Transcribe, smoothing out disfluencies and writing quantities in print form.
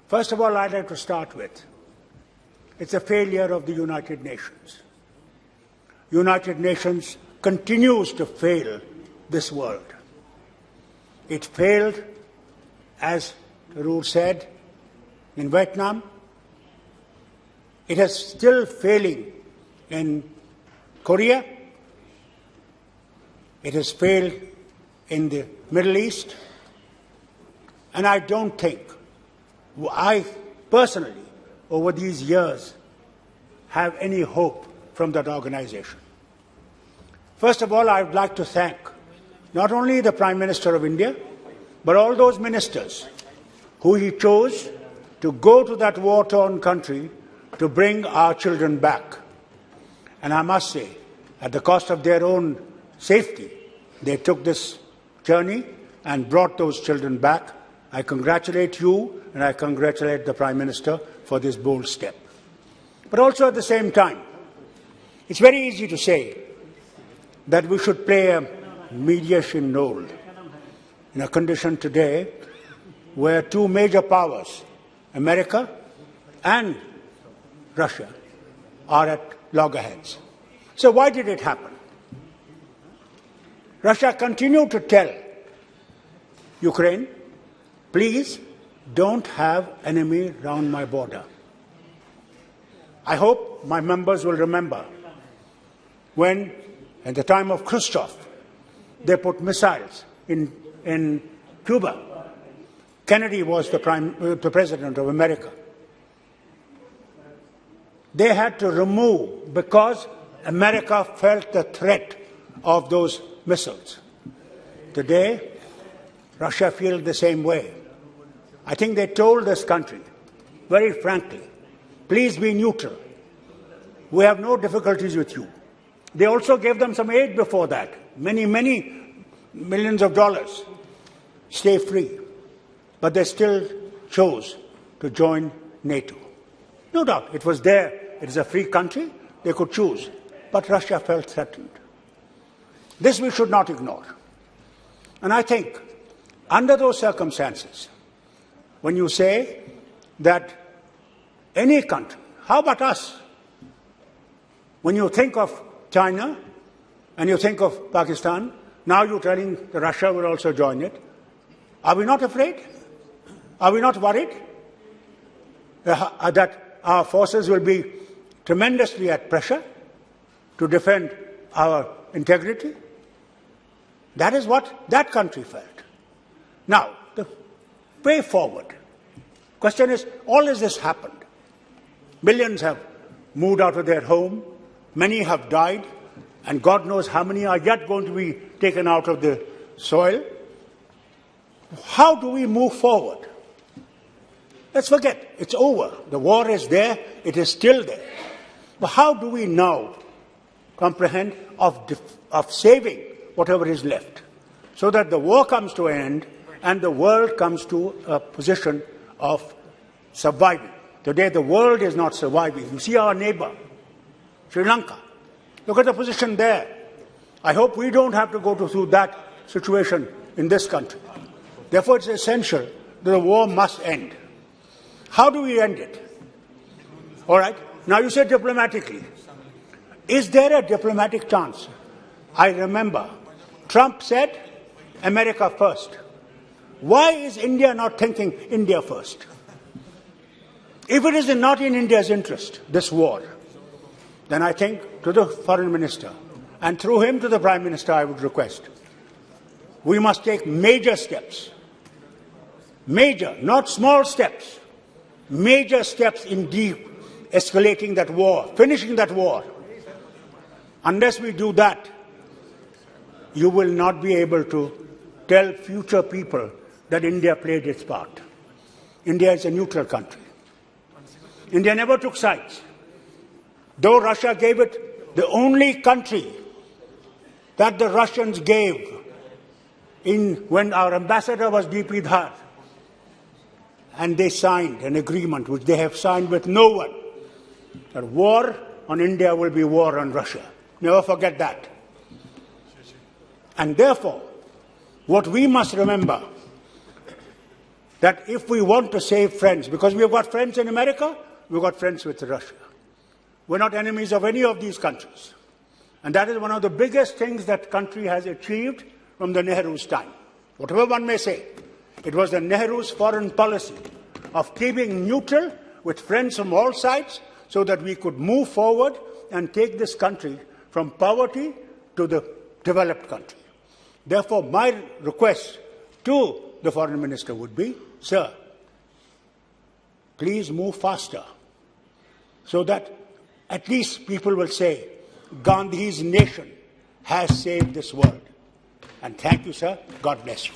First of all, I'd like to start with, it's a failure of the United Nations. United Nations continues to fail this world. It failed, as Farooq said, in Vietnam. It is still failing in Korea. It has failed in the Middle East. And I don't think, I personally, over these years, have any hope from that organization. First of all, I would like to thank not only the Prime Minister of India, but all those ministers who he chose to go to that war-torn country to bring our children back. And I must say, at the cost of their own safety, they took this journey and brought those children back. I congratulate you and I congratulate the Prime Minister for this bold step. But also at the same time, it's very easy to say that we should play a mediation role in a condition today where two major powers, America and Russia, are at loggerheads. So why did it happen? Russia continued to tell Ukraine, please don't have enemy round my border. I hope my members will remember when, at the time of Khrushchev, they put missiles in Cuba. Kennedy was the president of America. They had to remove because America felt the threat of those missiles. Today, Russia feels the same way. I think they told this country, very frankly, please be neutral. We have no difficulties with you. They also gave them some aid before that, many millions of dollars. Stay free. But they still chose to join NATO. No doubt, it was there. It is a free country. They could choose. But Russia felt threatened. This we should not ignore. And I think, under those circumstances, when you say that any country, how about us? When you think of China and you think of Pakistan, now you're telling that Russia will also join it. Are we not afraid? Are we not worried that our forces will be tremendously at pressure to defend our integrity? That is what that country felt. Now, the way forward. Question is, all of this happened. Millions have moved out of their home. Many have died. And God knows how many are yet going to be taken out of the soil. How do we move forward? Let's forget, it's over. The war is there, it is still there. But how do we now comprehend of saving whatever is left so that the war comes to an end and the world comes to a position of surviving? Today the world is not surviving. You see our neighbor, Sri Lanka. Look at the position there. I hope we don't have to go through that situation in this country. Therefore, it's essential that the war must end. How do we end it? All right. Now you said diplomatically. Is there a diplomatic chance? I remember Trump said America first. Why is India not thinking India first? If it is not in India's interest, this war, then I think to the foreign minister and through him to the Prime Minister I would request, we must take major steps. Major, not small steps. Major steps in de-escalating that war, finishing that war. Unless we do that, you will not be able to tell future people that India played its part. India is a neutral country. India never took sides. Though Russia gave it, the only country that the Russians gave when our ambassador was D.P. Dhar, and they signed an agreement which they have signed with no one, that war on India will be war on Russia. Never forget that. And therefore, what we must remember that if we want to save friends, because we've got friends in America, we've got friends with Russia. We're not enemies of any of these countries. And that is one of the biggest things that country has achieved from the Nehru's time. Whatever one may say, it was the Nehru's foreign policy of keeping neutral with friends from all sides so that we could move forward and take this country from poverty to the developed country. Therefore, my request to the foreign minister would be, sir, please move faster so that at least people will say, Gandhi's nation has saved this world. And thank you, sir. God bless you.